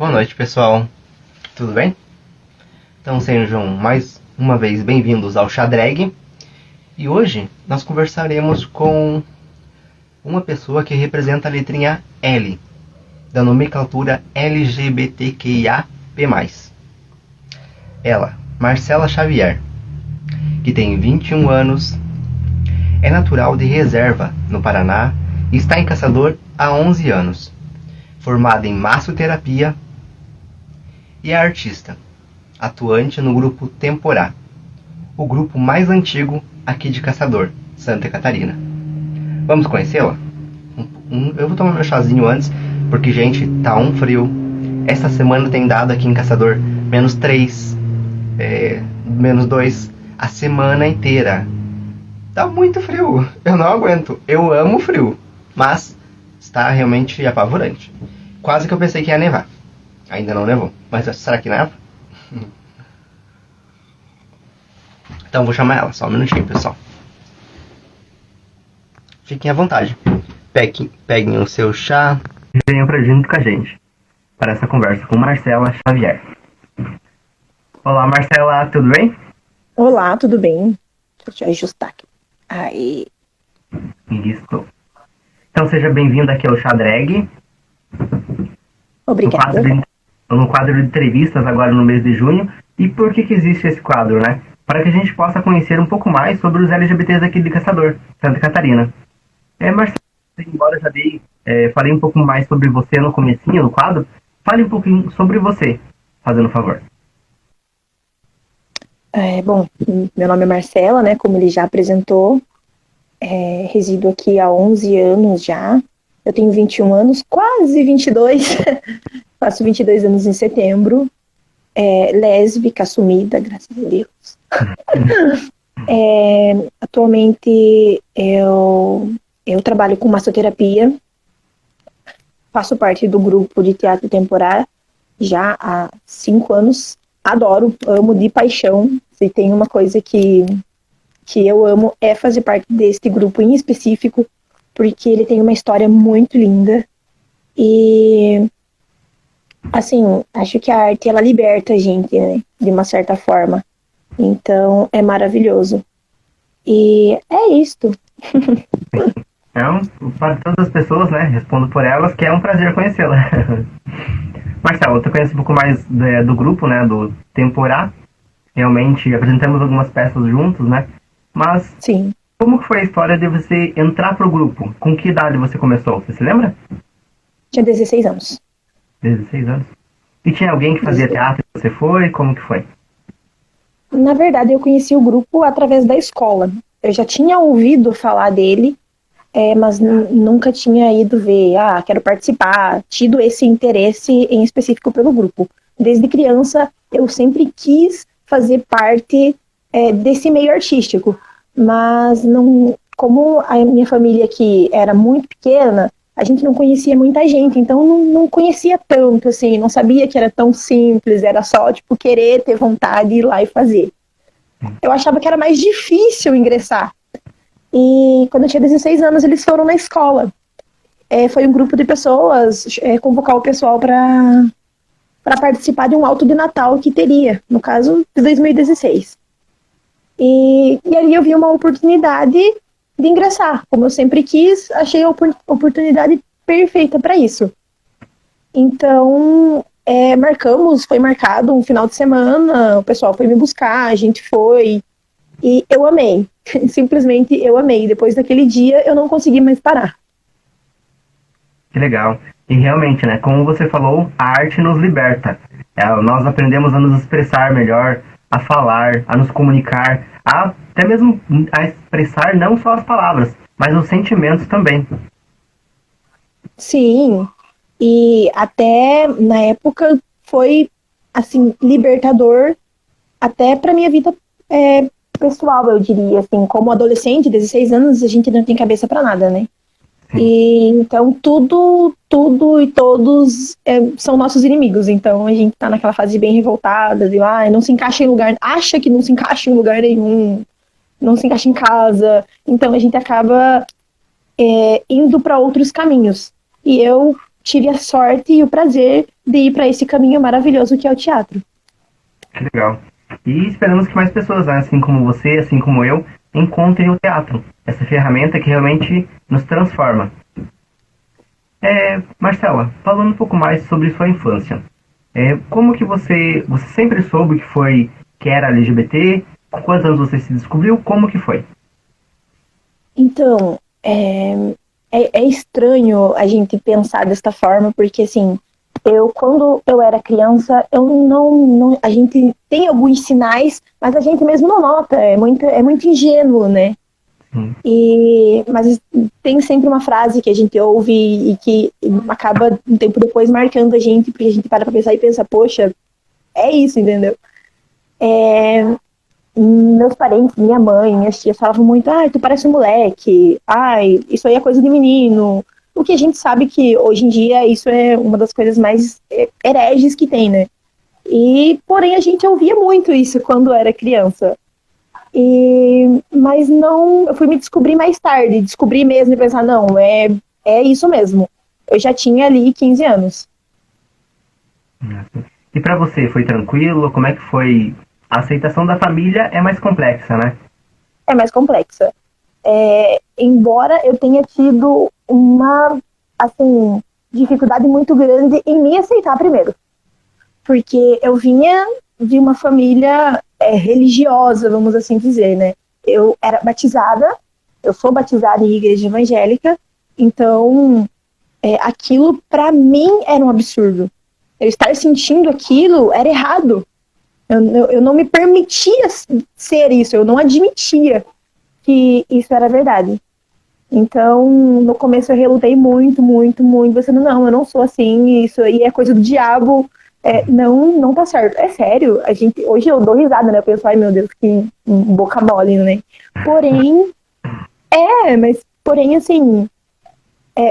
Boa noite, pessoal. Tudo bem? Então sejam mais uma vez bem-vindos ao Xadreg. E hoje nós conversaremos com uma pessoa que representa a letrinha L, da nomenclatura LGBTQIAP+. Ela, Marcela Xavier, que tem 21 anos, é natural de Reserva, no Paraná, e está em Caçador há 11 anos, formada em massoterapia e é artista, atuante no grupo Temporá, o grupo mais antigo aqui de Caçador, Santa Catarina. Vamos conhecê-la? Eu vou tomar meu chazinho antes, porque, gente, tá um frio. Essa semana tem dado aqui em Caçador -3, -2, a semana inteira. Tá muito frio, eu não aguento. Eu amo frio, mas está realmente apavorante. Quase que eu pensei que ia nevar. Ainda não nevou, mas será que neva? Então vou chamar ela, só um minutinho, pessoal. Fiquem à vontade. Peguem o seu chá e venham pra junto com a gente para essa conversa com Marcela Xavier. Olá, Marcela, tudo bem? Olá, tudo bem? Deixa eu ajustar aqui. Aí. Isso. Então seja bem-vinda aqui ao Xadreg. Obrigada. No quadro de entrevistas agora no mês de junho. E por que existe esse quadro, né? Para que a gente possa conhecer um pouco mais sobre os LGBTs aqui de Caçador, Santa Catarina. Marcelo, embora eu já falei um pouco mais sobre você no comecinho, no quadro, fale um pouquinho sobre você, fazendo um favor. Bom, meu nome é Marcela, né? Como ele já apresentou. Resido aqui há 11 anos já. Eu tenho 21 anos, quase 22. Faço 22 anos em setembro. Lésbica, assumida, graças a Deus. Atualmente eu trabalho com massoterapia. Faço parte do grupo de teatro temporário já há 5 anos. Adoro, amo de paixão. Se tem uma coisa que eu amo é fazer parte deste grupo em específico, porque ele tem uma história muito linda. E, assim, acho que a arte, ela liberta a gente, né, de uma certa forma. Então, é maravilhoso. E é isto. Então, para todas as pessoas, né, respondo por elas, que é um prazer conhecê-la. Marcelo, você conhece um pouco mais do grupo, né, do Temporá. Realmente, apresentamos algumas peças juntos, né? Mas, sim. Como que foi a história de você entrar pro grupo? Com que idade você começou? Você se lembra? Tinha 16 anos. 16 anos. E tinha alguém que fazia teatro e você foi? Como que foi? Na verdade, eu conheci o grupo através da escola. Eu já tinha ouvido falar dele, mas nunca tinha ido ver, quero participar, tido esse interesse em específico pelo grupo. Desde criança, eu sempre quis fazer parte desse meio artístico, mas não, como a minha família aqui era muito pequena, a gente não conhecia muita gente, então não conhecia tanto, assim, não sabia que era tão simples, era só, tipo, querer, ter vontade de ir lá e fazer. Eu achava que era mais difícil ingressar. E quando eu tinha 16 anos, eles foram na escola. Foi um grupo de pessoas convocar o pessoal para participar de um alto de Natal que teria, no caso, de 2016. E ali eu vi uma oportunidade de ingressar. Como eu sempre quis, achei a oportunidade perfeita para isso. Então, foi marcado um final de semana, o pessoal foi me buscar, a gente foi, e eu amei. Simplesmente eu amei. Depois daquele dia, eu não consegui mais parar. Que legal. E realmente, né, como você falou, a arte nos liberta. Nós aprendemos a nos expressar melhor, a falar, a nos comunicar, até mesmo a expressar não só as palavras, mas os sentimentos também. Sim, e até na época foi, assim, libertador até para minha vida pessoal, eu diria, assim, como adolescente, 16 anos, a gente não tem cabeça para nada, né? E então tudo e todos são nossos inimigos. Então a gente tá naquela fase bem revoltada, de não se encaixa em lugar, acha que não se encaixa em lugar nenhum, não se encaixa em casa. Então a gente acaba indo para outros caminhos. E eu tive a sorte e o prazer de ir para esse caminho maravilhoso que é o teatro. Que legal. E esperamos que mais pessoas, né, assim como você, assim como eu, encontrem o teatro. Essa ferramenta que realmente nos transforma. Marcela, falando um pouco mais sobre sua infância. Como que você sempre soube que era LGBT? Com quantos anos você se descobriu? Como que foi? Então, é estranho a gente pensar desta forma, porque assim, quando eu era criança, eu não, a gente tem alguns sinais, mas a gente mesmo não nota, é muito ingênuo, né? Mas tem sempre uma frase que a gente ouve e que acaba um tempo depois marcando a gente, porque a gente para pra pensar e pensa, poxa, é isso, entendeu? Meus parentes, minha mãe, minhas tias falavam muito, tu parece um moleque, isso aí é coisa de menino. O que a gente sabe que hoje em dia isso é uma das coisas mais hereges que tem, né? Porém a gente ouvia muito isso quando era criança. Mas não, eu fui me descobrir mais tarde, descobri mesmo e pensar, não, é isso mesmo. Eu já tinha ali 15 anos. E pra você, foi tranquilo? Como é que foi? A aceitação da família é mais complexa, né? É mais complexa. Embora eu tenha tido uma, assim, dificuldade muito grande em me aceitar primeiro. Porque eu vinha de uma família religiosa, vamos assim dizer, né? Eu era batizada, eu sou batizada em igreja evangélica, então aquilo para mim era um absurdo. Eu estar sentindo aquilo era errado. Eu não me permitia ser isso, eu não admitia que isso era verdade. Então, no começo eu relutei muito, muito, muito, pensando, não, eu não sou assim, isso aí é coisa do diabo, não tá certo. É sério, hoje eu dou risada, né? Eu penso, ai meu Deus, que boca mole, né? Porém, assim,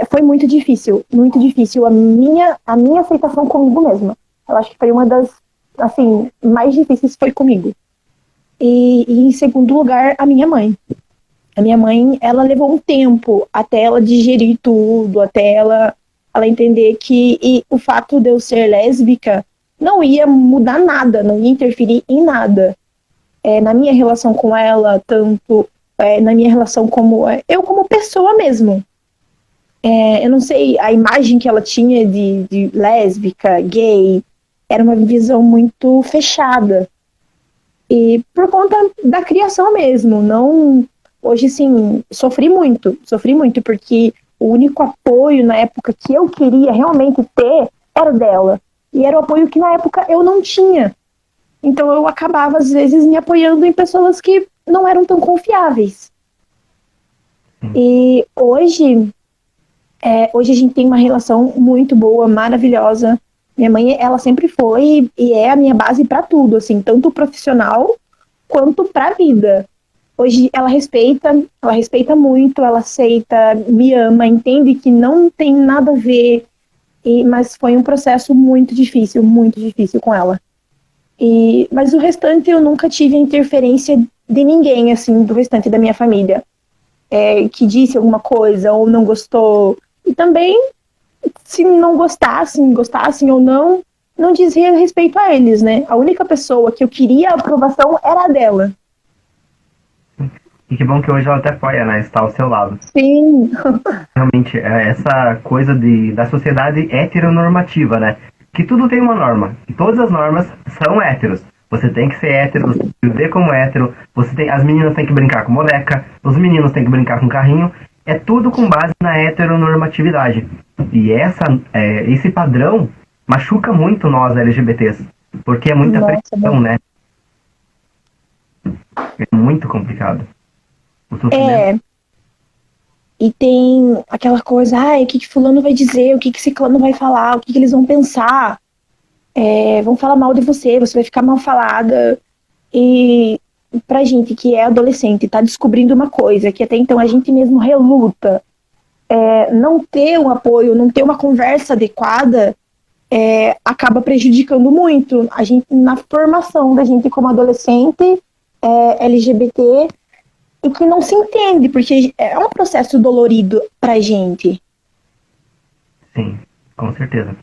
foi muito difícil a minha aceitação comigo mesma. Eu acho que foi uma das, assim, mais difíceis foi comigo. E em segundo lugar, a minha mãe. A minha mãe, ela levou um tempo até ela digerir tudo, até ela entender que o fato de eu ser lésbica não ia mudar nada, não ia interferir em nada. Na minha relação com ela, tanto na minha relação como eu como pessoa mesmo. Eu não sei, a imagem que ela tinha de lésbica, gay, era uma visão muito fechada. E por conta da criação mesmo, não... Hoje, sim, sofri muito, porque o único apoio na época que eu queria realmente ter era dela. E era o apoio que na época eu não tinha. Então eu acabava, às vezes, me apoiando em pessoas que não eram tão confiáveis. E hoje a gente tem uma relação muito boa, maravilhosa. Minha mãe, ela sempre foi e é a minha base para tudo, assim, tanto profissional quanto para a vida. Hoje ela respeita muito, ela aceita, me ama, entende que não tem nada a ver, mas foi um processo muito difícil com ela. Mas o restante eu nunca tive interferência de ninguém, assim, do restante da minha família, que disse alguma coisa ou não gostou. E também, se não gostassem ou não dizia respeito a eles, né? A única pessoa que eu queria a aprovação era a dela. E que bom que hoje ela até apoia, né? Está ao seu lado. Sim. Realmente, essa coisa da sociedade heteronormativa, né? Que tudo tem uma norma. E todas as normas são héteros. Você tem que ser hétero, você tem que viver como hétero, as meninas têm que brincar com boneca, os meninos têm que brincar com carrinho. É tudo com base na heteronormatividade. E esse padrão machuca muito nós LGBTs. Porque é muita pressão, né? É muito complicado. E tem aquela coisa, o que fulano vai dizer, o que ciclano vai falar, o que eles vão pensar, vão falar mal de você vai ficar mal falada. E pra gente que é adolescente, tá descobrindo uma coisa que até então a gente mesmo reluta, não ter um apoio, não ter uma conversa adequada, acaba prejudicando muito a gente na formação da gente como adolescente LGBT, e que não se entende, porque é um processo dolorido pra gente. Sim. Com certeza.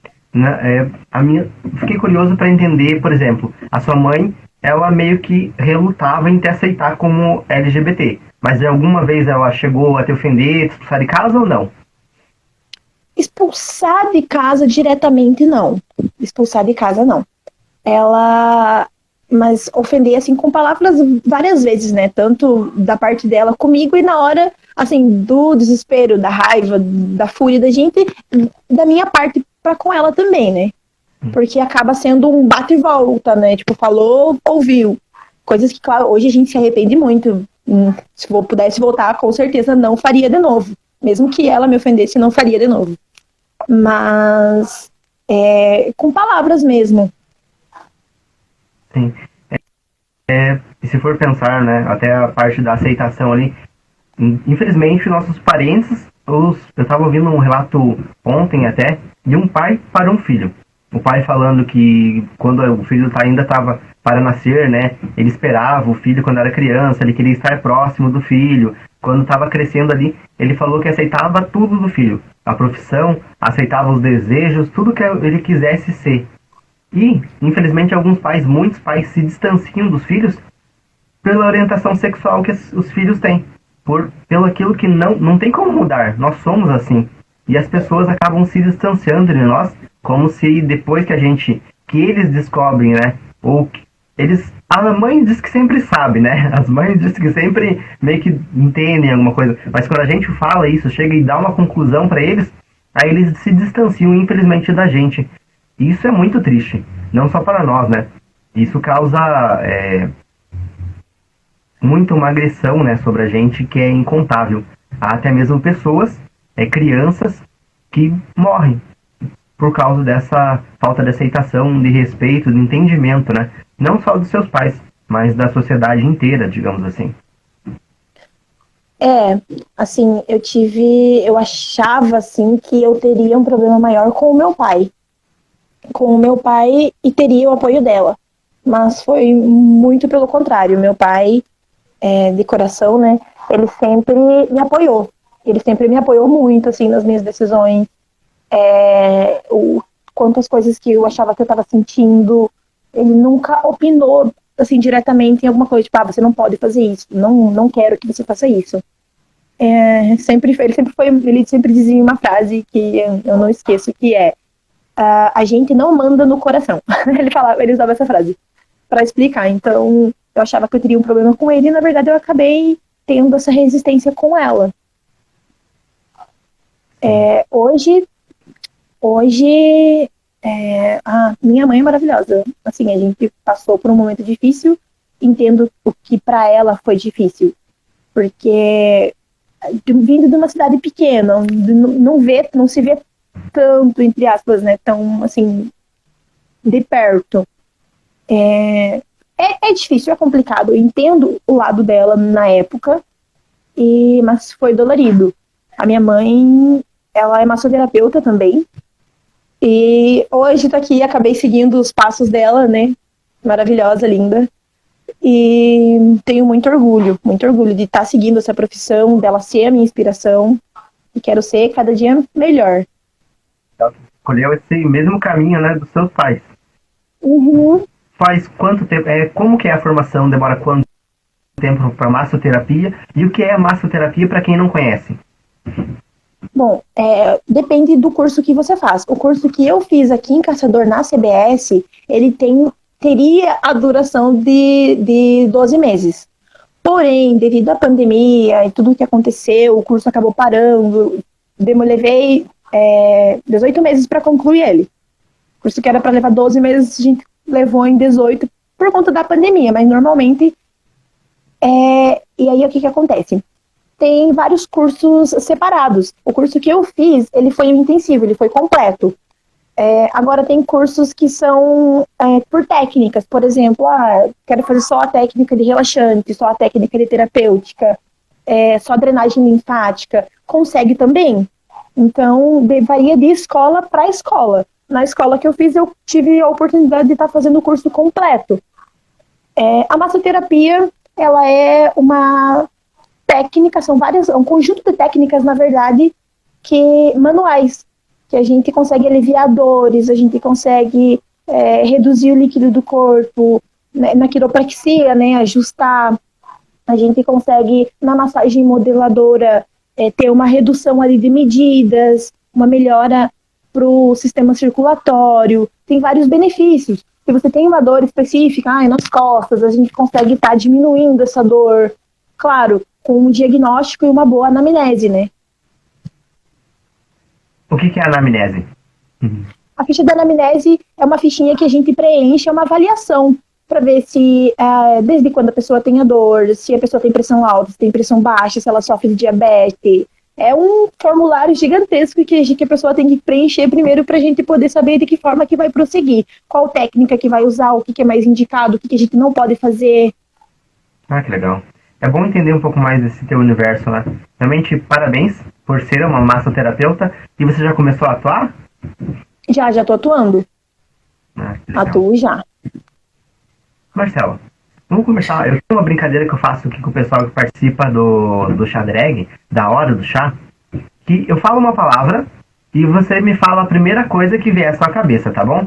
Fiquei curioso para entender, por exemplo, a sua mãe, ela meio que relutava em te aceitar como LGBT, mas alguma vez ela chegou a te ofender, te expulsar de casa ou não? Expulsar de casa diretamente, não. Expulsar de casa, não. Ela. Mas ofender, assim, com palavras várias vezes, né? Tanto da parte dela comigo e na hora, assim, do desespero, da raiva, da fúria da gente, da minha parte pra com ela também, né? Porque acaba sendo um bate e volta, né? Tipo, falou, ouviu. Coisas que, claro, hoje a gente se arrepende muito. Se eu pudesse voltar, com certeza não faria de novo. Mesmo que ela me ofendesse, não faria de novo. Mas com palavras mesmo. Sim. E se for pensar, né, até a parte da aceitação ali, infelizmente nossos parentes, eu estava ouvindo um relato ontem até, de um pai para um filho. O pai falando que quando o filho ainda estava para nascer, né, ele esperava o filho quando era criança, ele queria estar próximo do filho. Quando estava crescendo ali, ele falou que aceitava tudo do filho. A profissão, aceitava os desejos, tudo que ele quisesse ser. E, infelizmente, muitos pais se distanciam dos filhos pela orientação sexual que os filhos têm. Pelo aquilo que não tem como mudar. Nós somos assim. E as pessoas acabam se distanciando de nós, como se depois que eles descobrem, né? A mãe diz que sempre sabe, né? As mães dizem que sempre meio que entendem alguma coisa. Mas quando a gente fala isso, chega e dá uma conclusão para eles, aí eles se distanciam, infelizmente, da gente. E isso é muito triste. Não só para nós, né? Isso causa muito uma agressão, né, sobre a gente que é incontável. Há até mesmo pessoas, crianças, que morrem por causa dessa falta de aceitação, de respeito, de entendimento, né? Não só dos seus pais, mas da sociedade inteira, digamos assim. Assim, eu achava, assim, que eu teria um problema maior com o meu pai. E teria o apoio dela. Mas foi muito pelo contrário. Meu pai, de coração, né, ele sempre me apoiou. Ele sempre me apoiou muito, assim, nas minhas decisões. Quantas coisas que eu achava que eu estava sentindo, ele nunca opinou, assim, diretamente em alguma coisa, tipo, você não pode fazer isso, não quero que você faça isso. Ele sempre dizia uma frase que eu não esqueço, que a gente não manda no coração. Ele usava essa frase para explicar. Então, eu achava que eu teria um problema com ele e, na verdade, eu acabei tendo essa resistência com ela. Hoje, a minha mãe é maravilhosa. Assim, a gente passou por um momento difícil, entendo o que para ela foi difícil. Porque, vindo de uma cidade pequena, não se vê tanto, entre aspas, né, tão, assim, de perto. É difícil, é complicado. Eu entendo o lado dela na época, mas foi dolorido. A minha mãe, ela é massoterapeuta também. E hoje tô aqui, acabei seguindo os passos dela, né? Maravilhosa, linda. E tenho muito orgulho de estar seguindo essa profissão, dela ser a minha inspiração. E quero ser cada dia melhor. Ela escolheu esse mesmo caminho, né, dos seus pais. Uhum. Faz quanto tempo? Como que é a formação? Demora quanto tempo para massoterapia? E o que é a massoterapia para quem não conhece? Bom, depende do curso que você faz. O curso que eu fiz aqui em Caçador, na CBS, ele teria a duração de 12 meses. Porém, devido à pandemia e tudo o que aconteceu, o curso acabou parando. Levei 18 meses para concluir ele. O curso que era para levar 12 meses, a gente levou em 18 por conta da pandemia, mas normalmente... E aí, o que acontece? Tem vários cursos separados. O curso que eu fiz, ele foi um intensivo, ele foi completo. Agora tem cursos que são por técnicas. Por exemplo, quero fazer só a técnica de relaxante, só a técnica de terapêutica, só drenagem linfática. Consegue também. Então, varia de escola para escola. Na escola que eu fiz, eu tive a oportunidade de estar fazendo o curso completo. A massoterapia, ela é uma técnica, são um conjunto de técnicas, na verdade, manuais, que a gente consegue aliviar dores, a gente consegue reduzir o líquido do corpo, né, na quiropraxia, né, ajustar, a gente consegue, na massagem modeladora, ter uma redução ali de medidas, uma melhora para o sistema circulatório, tem vários benefícios. Se você tem uma dor específica, nas costas, a gente consegue estar diminuindo essa dor, claro, com um diagnóstico e uma boa anamnese, né? O que é a anamnese? A ficha da anamnese é uma fichinha que a gente preenche, é uma avaliação para ver se, desde quando a pessoa tem a dor, se a pessoa tem pressão alta, se tem pressão baixa, se ela sofre de diabetes. É um formulário gigantesco que a pessoa tem que preencher primeiro para a gente poder saber de que forma que vai prosseguir, qual técnica que vai usar, o que é mais indicado, o que a gente não pode fazer. Ah, que legal. É bom entender um pouco mais desse teu universo, né? Realmente, parabéns por ser uma massoterapeuta. E você já começou a atuar? Já tô atuando. Atuo já. Marcela, vamos conversar. Eu tenho uma brincadeira que eu faço aqui com o pessoal que participa do chá drag, da hora do chá, que eu falo uma palavra e você me fala a primeira coisa que vier à sua cabeça, tá bom?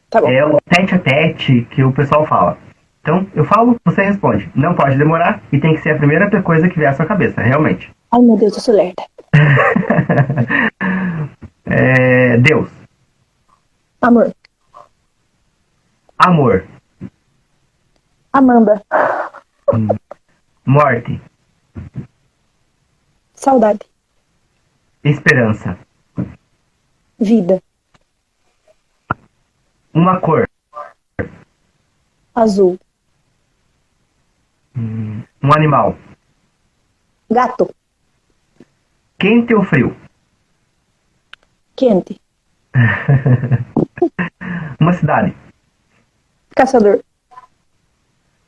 Tá bom. É o tete a tete que o pessoal fala. Então, eu falo, você responde. Não pode demorar e tem que ser a primeira coisa que vier à sua cabeça, realmente. Ai, meu Deus, eu sou lerda. Deus. Amor. Amor. Amanda. Morte. Saudade. Esperança. Vida. Uma cor. Azul. Um animal. Gato. Quente ou frio? Quente. Uma cidade. Caçador.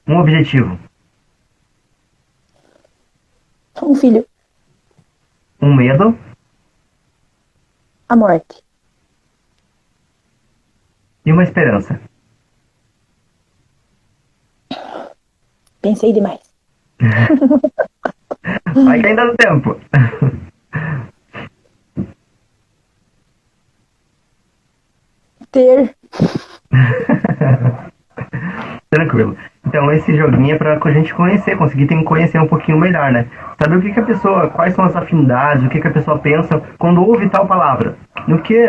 Um objetivo. Um filho. Um medo. A morte. E uma esperança. Pensei demais. Vai que ainda dá tempo. Ter. Tranquilo. Então esse joguinho é pra a gente conhecer, conseguir conhecer um pouquinho melhor, né? Saber o que a pessoa, quais são as afinidades, o que a pessoa pensa quando ouve tal palavra. No que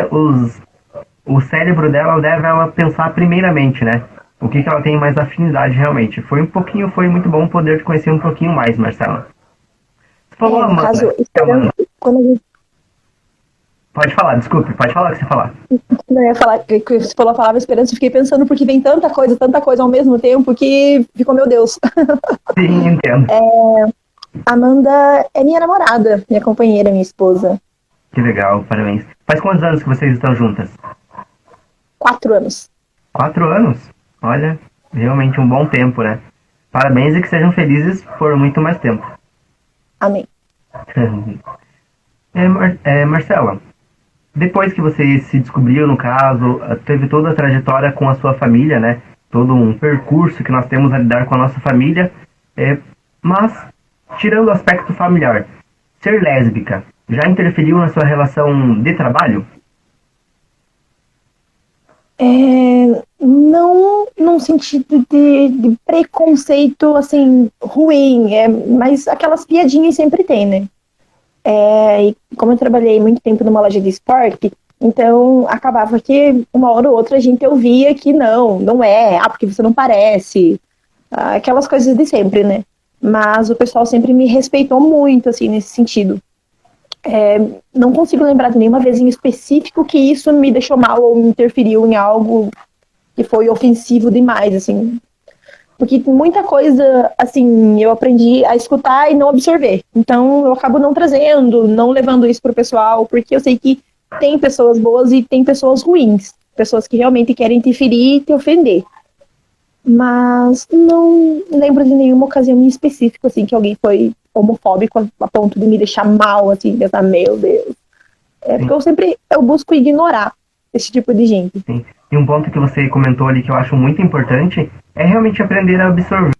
o cérebro dela leva ela pensar primeiramente, né? O que ela tem mais afinidade realmente. Foi muito bom poder te conhecer um pouquinho mais, Marcela. Você falou Amanda. Caso, quando a gente... Pode falar, desculpe, pode falar o que você falar. Não, eu ia falar que você falou a palavra esperança, eu fiquei pensando porque vem tanta coisa ao mesmo tempo que ficou, meu Deus. Sim, entendo. Amanda é minha namorada, minha companheira, minha esposa. Que legal, parabéns. Faz quantos anos que vocês estão juntas? 4 anos. 4 anos? Olha, realmente um bom tempo, né? Parabéns e que sejam felizes por muito mais tempo. Amém. Marcela, depois que você se descobriu, no caso, teve toda a trajetória com a sua família, né? Todo um percurso que nós temos a lidar com a nossa família. Mas, tirando o aspecto familiar, ser lésbica já interferiu na sua relação de trabalho? Não num sentido de preconceito, assim, ruim, mas aquelas piadinhas sempre tem, né? E como eu trabalhei muito tempo numa loja de esporte, então acabava que uma hora ou outra a gente ouvia que não é, porque você não parece, aquelas coisas de sempre, né? Mas o pessoal sempre me respeitou muito, assim, nesse sentido. Não consigo lembrar de nenhuma vez em específico que isso me deixou mal ou me interferiu em algo que foi ofensivo demais, assim. Porque muita coisa, assim, eu aprendi a escutar e não absorver. Então, eu acabo não trazendo, não levando isso pro pessoal, porque eu sei que tem pessoas boas e tem pessoas ruins. Pessoas que realmente querem te ferir e te ofender. Mas não lembro de nenhuma ocasião em específico, assim, que alguém foi homofóbico a ponto de me deixar mal, assim, pensar, meu Deus. Porque eu busco ignorar esse tipo de gente. Sim. E um ponto que você comentou ali que eu acho muito importante é realmente aprender a absorver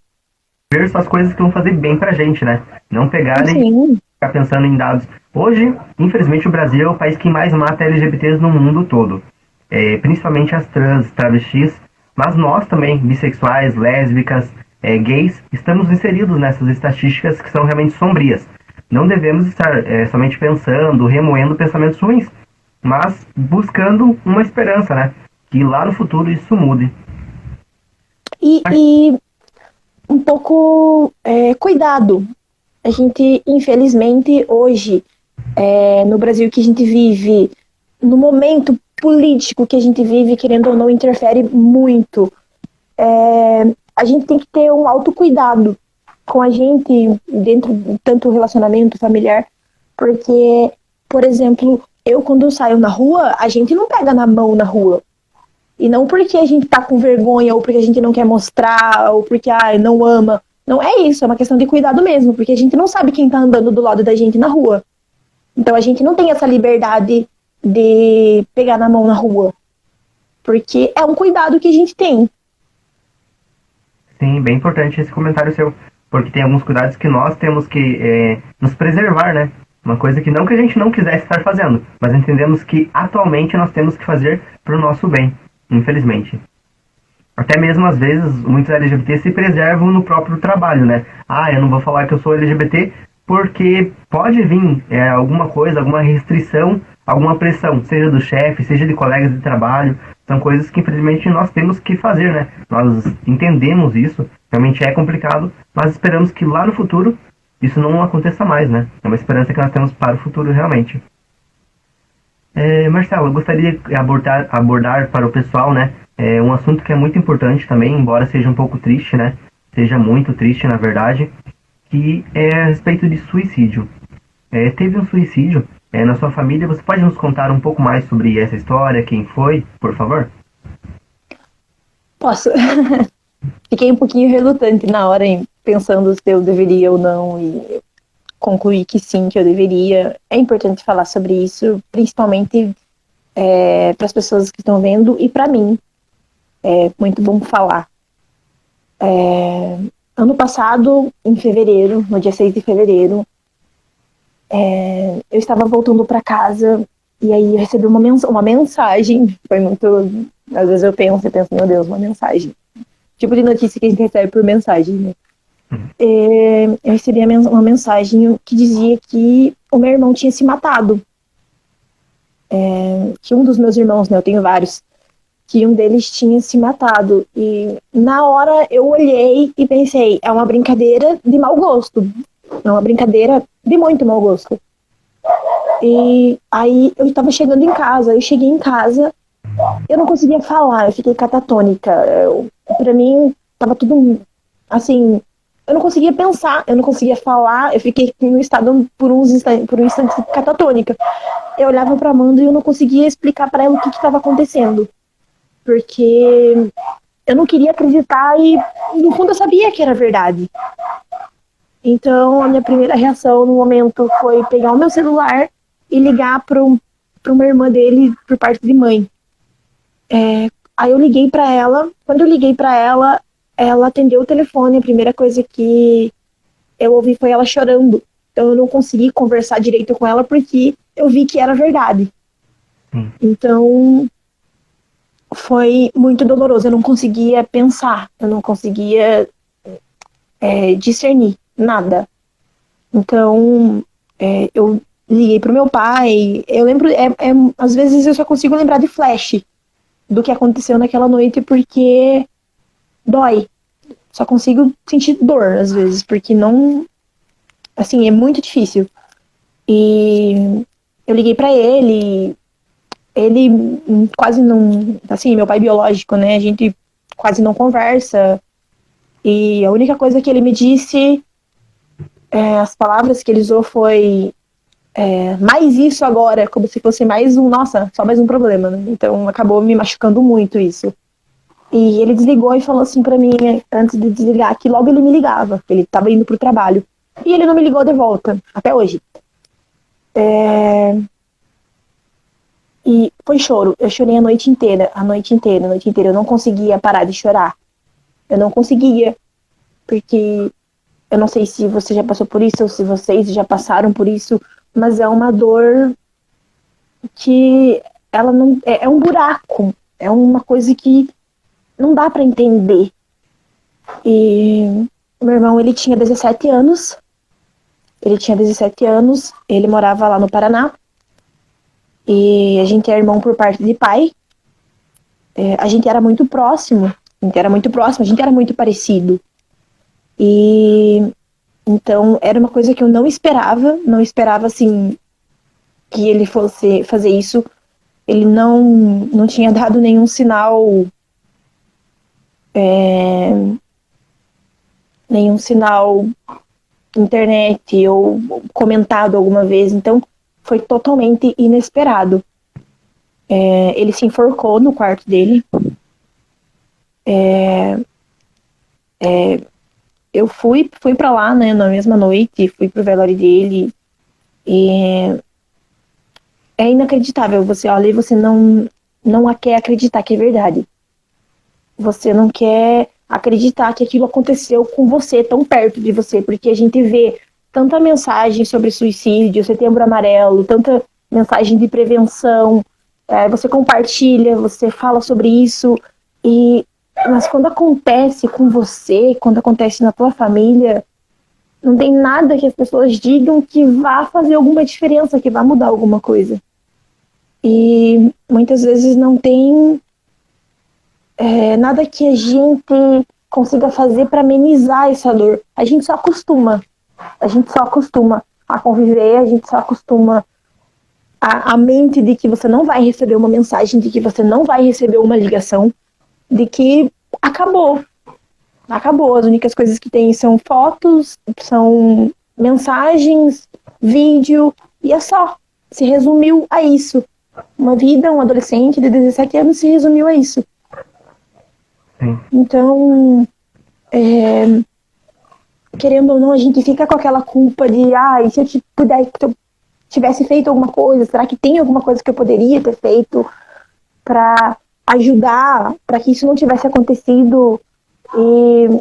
fazer só as coisas que vão fazer bem pra gente, né? Não pegar e ficar pensando em dados. Hoje, infelizmente, o Brasil é o país que mais mata LGBTs no mundo todo. Principalmente as trans, travestis, mas nós também, bissexuais, lésbicas, gays, estamos inseridos nessas estatísticas que são realmente sombrias. Não devemos estar somente pensando, remoendo pensamentos ruins, mas buscando uma esperança, né? Que lá no futuro isso mude. E um pouco cuidado. A gente, infelizmente, hoje, no Brasil que a gente vive, no momento político que a gente vive, querendo ou não, interfere muito. A gente tem que ter um autocuidado com a gente, dentro de tanto relacionamento familiar, porque, por exemplo, eu quando saio na rua, a gente não pega na mão na rua. E não porque a gente tá com vergonha, ou porque a gente não quer mostrar, ou porque não ama. Não é isso, é uma questão de cuidado mesmo, porque a gente não sabe quem tá andando do lado da gente na rua. Então a gente não tem essa liberdade de pegar na mão na rua. Porque é um cuidado que a gente tem. Sim, bem importante esse comentário seu. Porque tem alguns cuidados que nós temos que nos preservar, né? Uma coisa que a gente não quisesse estar fazendo, mas entendemos que atualmente nós temos que fazer para o nosso bem, infelizmente. Até mesmo, às vezes, muitos LGBT se preservam no próprio trabalho, né? Eu não vou falar que eu sou LGBT porque pode vir alguma coisa, alguma restrição, alguma pressão, seja do chefe, seja de colegas de trabalho. São coisas que, infelizmente, nós temos que fazer, né? Nós entendemos isso, realmente é complicado, mas esperamos que lá no futuro isso não aconteça mais, né? É uma esperança que nós temos para o futuro, realmente. Marcelo, eu gostaria de abordar para o pessoal, né? Um assunto que é muito importante também, embora seja um pouco triste, né? Seja muito triste, na verdade, que é a respeito de suicídio. Teve um suicídio na sua família. Você pode nos contar um pouco mais sobre essa história? Quem foi, por favor? Posso. Fiquei um pouquinho relutante na hora, pensando se eu deveria ou não, e concluí que sim, que eu deveria. É importante falar sobre isso, principalmente para as pessoas que estão vendo e para mim. É muito bom falar. Ano passado, em fevereiro, no dia 6 de fevereiro, eu estava voltando para casa e aí eu recebi uma mensagem. Foi muito... Às vezes eu penso, meu Deus, uma mensagem. Tipo de notícia que a gente recebe por mensagem, né? Eu recebi uma mensagem que dizia que o meu irmão tinha se matado. Que um dos meus irmãos, né, eu tenho vários, que um deles tinha se matado. E na hora eu olhei e pensei, é uma brincadeira de mau gosto. É uma brincadeira de muito mau gosto. E aí eu estava chegando em casa, eu cheguei em casa, eu não conseguia falar, eu fiquei catatônica. Pra mim, tava tudo assim, eu não conseguia pensar, eu não conseguia falar, eu fiquei no estado por um instante catatônica. Eu olhava pra Amanda e eu não conseguia explicar pra ela o que estava acontecendo. Porque eu não queria acreditar e, no fundo, eu sabia que era verdade. Então, a minha primeira reação no momento foi pegar o meu celular e ligar para uma irmã dele por parte de mãe. Aí eu liguei para ela. Quando eu liguei para ela, ela atendeu o telefone. A primeira coisa que eu ouvi foi ela chorando. Então, eu não consegui conversar direito com ela porque eu vi que era verdade. Então... foi muito doloroso, eu não conseguia pensar, eu não conseguia discernir nada. Então, eu liguei pro meu pai, eu lembro, às vezes eu só consigo lembrar de flash do que aconteceu naquela noite, porque dói. Só consigo sentir dor, às vezes, porque não... assim, é muito difícil. E eu liguei pra ele quase não... assim, meu pai biológico, né? A gente quase não conversa. E a única coisa que ele me disse, as palavras que ele usou foi mais isso agora, como se fosse mais nossa, só mais um problema, né? Então acabou me machucando muito isso. E ele desligou e falou assim pra mim, antes de desligar, que logo ele me ligava, que ele tava indo pro trabalho. E ele não me ligou de volta, até hoje. E foi choro. Eu chorei a noite inteira. Eu não conseguia parar de chorar. Eu não conseguia. Porque Eu não sei se você já passou por isso ou se vocês já passaram por isso, mas é uma dor que ela não é um buraco, é uma coisa que não dá para entender. E meu irmão, ele tinha 17 anos. Ele morava lá no Paraná. E a gente é irmão por parte de pai. A gente era muito próximo, a gente era muito parecido. E então era uma coisa que eu não esperava assim que ele fosse fazer isso. Ele não tinha dado nenhum sinal internet ou comentado alguma vez, então foi totalmente inesperado. Ele se enforcou no quarto dele. Eu fui para lá, né, na mesma noite, fui pro velório dele, e é inacreditável. Você olha e você não quer acreditar que é verdade. Você não quer acreditar que aquilo aconteceu com você, tão perto de você, porque a gente vê tanta mensagem sobre suicídio, Setembro Amarelo, tanta mensagem de prevenção, você compartilha, você fala sobre isso, mas quando acontece com você, quando acontece na tua família, não tem nada que as pessoas digam que vá fazer alguma diferença, que vá mudar alguma coisa. E muitas vezes não tem nada que a gente consiga fazer para amenizar essa dor. A gente só acostuma a conviver, a gente só acostuma a mente de que você não vai receber uma mensagem, de que você não vai receber uma ligação, de que acabou. As únicas coisas que tem são fotos, são mensagens, vídeo, e é só. Se resumiu a isso. Uma vida, um adolescente de 17 anos se resumiu a isso. Sim. Então, querendo ou não, a gente fica com aquela culpa de, e se eu tivesse feito alguma coisa, será que tem alguma coisa que eu poderia ter feito para ajudar, para que isso não tivesse acontecido? E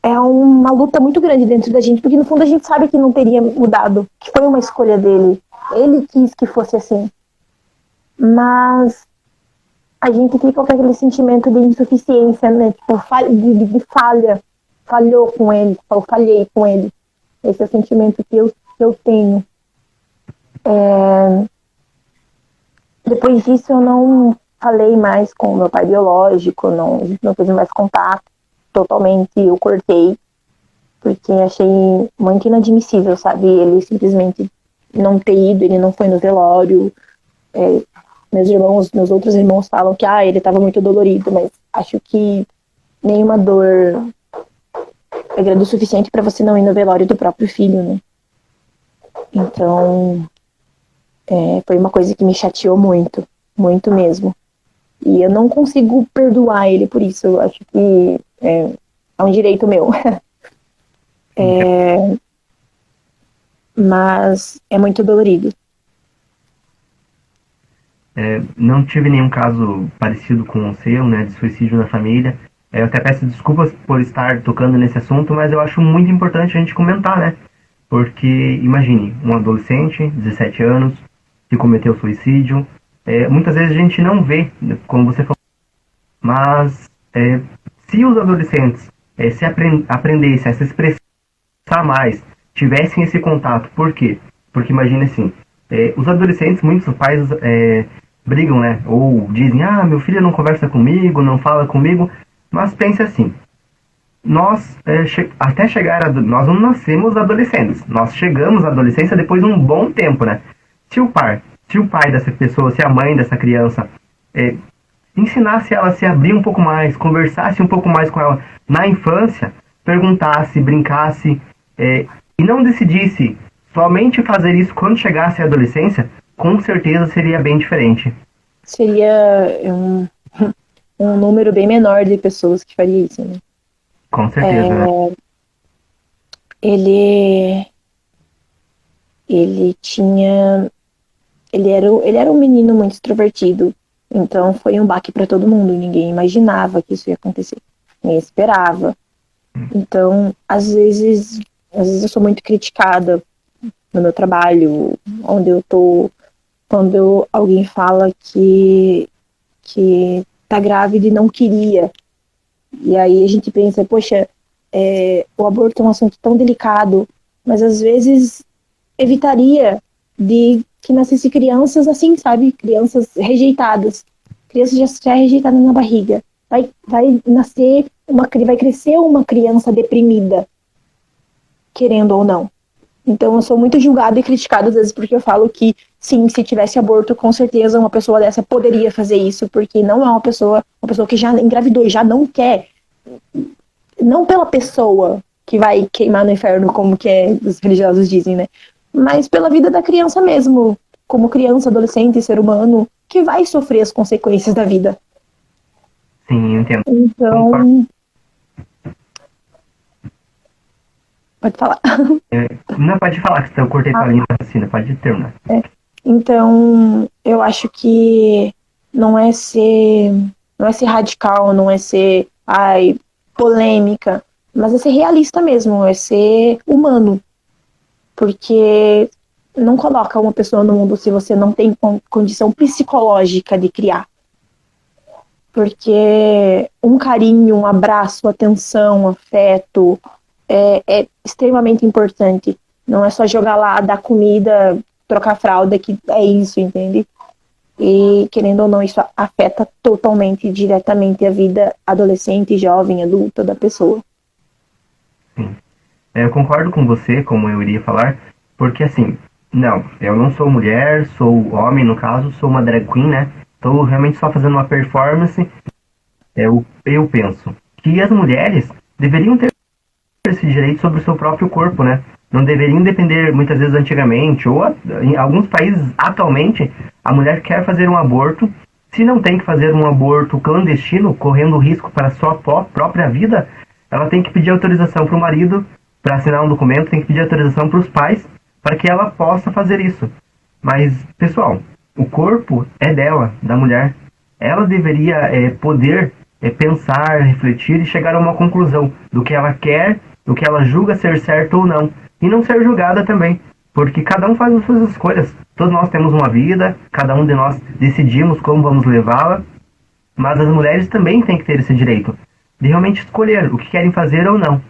é uma luta muito grande dentro da gente, porque no fundo a gente sabe que não teria mudado, que foi uma escolha dele. Ele quis que fosse assim. Mas a gente fica com aquele sentimento de insuficiência, né? Tipo, de falha. Falhou com ele, eu falhei com ele. Esse é o sentimento que eu tenho. Depois disso eu não falei mais com o meu pai biológico, a gente não teve mais contato. Totalmente eu cortei, porque achei muito inadmissível, sabe? Ele simplesmente não ter ido, ele não foi no velório. Meus outros irmãos falam que ele estava muito dolorido, mas acho que nenhuma dor é grande o suficiente para você não ir no velório do próprio filho, né? Então, foi uma coisa que me chateou muito, muito mesmo. E eu não consigo perdoar ele por isso. Eu acho que é um direito meu. Mas é muito dolorido. Não tive nenhum caso parecido com o seu, né, de suicídio na família. Eu até peço desculpas por estar tocando nesse assunto, mas eu acho muito importante a gente comentar, né? Porque, imagine, um adolescente, 17 anos, que cometeu suicídio. Muitas vezes a gente não vê, como você falou, mas se os adolescentes se aprendessem a se expressar mais, tivessem esse contato, por quê? Porque imagine assim, os adolescentes, muitos pais brigam, né? Ou dizem, meu filho não conversa comigo, não fala comigo, mas pense assim, nós até chegar nós não nascemos adolescentes, nós chegamos à adolescência depois de um bom tempo, né? Se o pai dessa pessoa, se a mãe dessa criança ensinasse ela a se abrir um pouco mais, conversasse um pouco mais com ela na infância, perguntasse, brincasse, e não decidisse somente fazer isso quando chegasse à adolescência, com certeza seria bem diferente. Seria um número bem menor de pessoas que faria isso, né? Com certeza, né? Ele era um menino muito extrovertido, então foi um baque para todo mundo. Ninguém imaginava que isso ia acontecer, ninguém esperava. Então, às vezes eu sou muito criticada no meu trabalho, onde eu tô, quando alguém fala que tá grávida e não queria. E aí a gente pensa, poxa, o aborto é um assunto tão delicado, mas às vezes evitaria de que nascesse crianças assim, sabe? Crianças rejeitadas. Criança já rejeitada na barriga. Vai crescer uma criança deprimida, querendo ou não. Então eu sou muito julgada e criticada às vezes porque eu falo que sim, se tivesse aborto, com certeza uma pessoa dessa poderia fazer isso, porque não é uma pessoa que já engravidou e já não quer, não pela pessoa que vai queimar no inferno, como que os religiosos dizem, né? Mas pela vida da criança mesmo, como criança, adolescente, ser humano, que vai sofrer as consequências da vida. Sim, eu entendo. Concordo. Então, pode falar. Não, pode falar, que eu cortei tua linha de raciocínio, pode terminar. Então, eu acho que não é ser, não é ser radical, não é ser, polêmica, mas é ser realista mesmo, é ser humano. Porque não coloca uma pessoa no mundo se você não tem condição psicológica de criar. Porque um carinho, um abraço, atenção, afeto é extremamente importante. Não é só jogar lá, dar comida, trocar fralda, que é isso, entende? E, querendo ou não, isso afeta totalmente, diretamente a vida adolescente, jovem, adulta da pessoa. Sim. Eu concordo com você, como eu iria falar, porque assim, não, eu não sou mulher, sou homem no caso, sou uma drag queen, né? Tô realmente só fazendo uma performance. Eu penso que as mulheres deveriam ter esse direito sobre o seu próprio corpo, né? Não deveriam depender, muitas vezes antigamente, ou em alguns países atualmente, a mulher quer fazer um aborto. Se não tem que fazer um aborto clandestino, correndo risco para a sua própria vida, ela tem que pedir autorização para o marido, para assinar um documento, tem que pedir autorização para os pais, para que ela possa fazer isso. Mas, pessoal, o corpo é dela, da mulher. Ela deveria poder pensar, refletir e chegar a uma conclusão do que ela quer, do que ela julga ser certo ou não. E não ser julgada também, porque cada um faz as suas escolhas. Todos nós temos uma vida, cada um de nós decidimos como vamos levá-la, mas as mulheres também têm que ter esse direito de realmente escolher o que querem fazer ou não.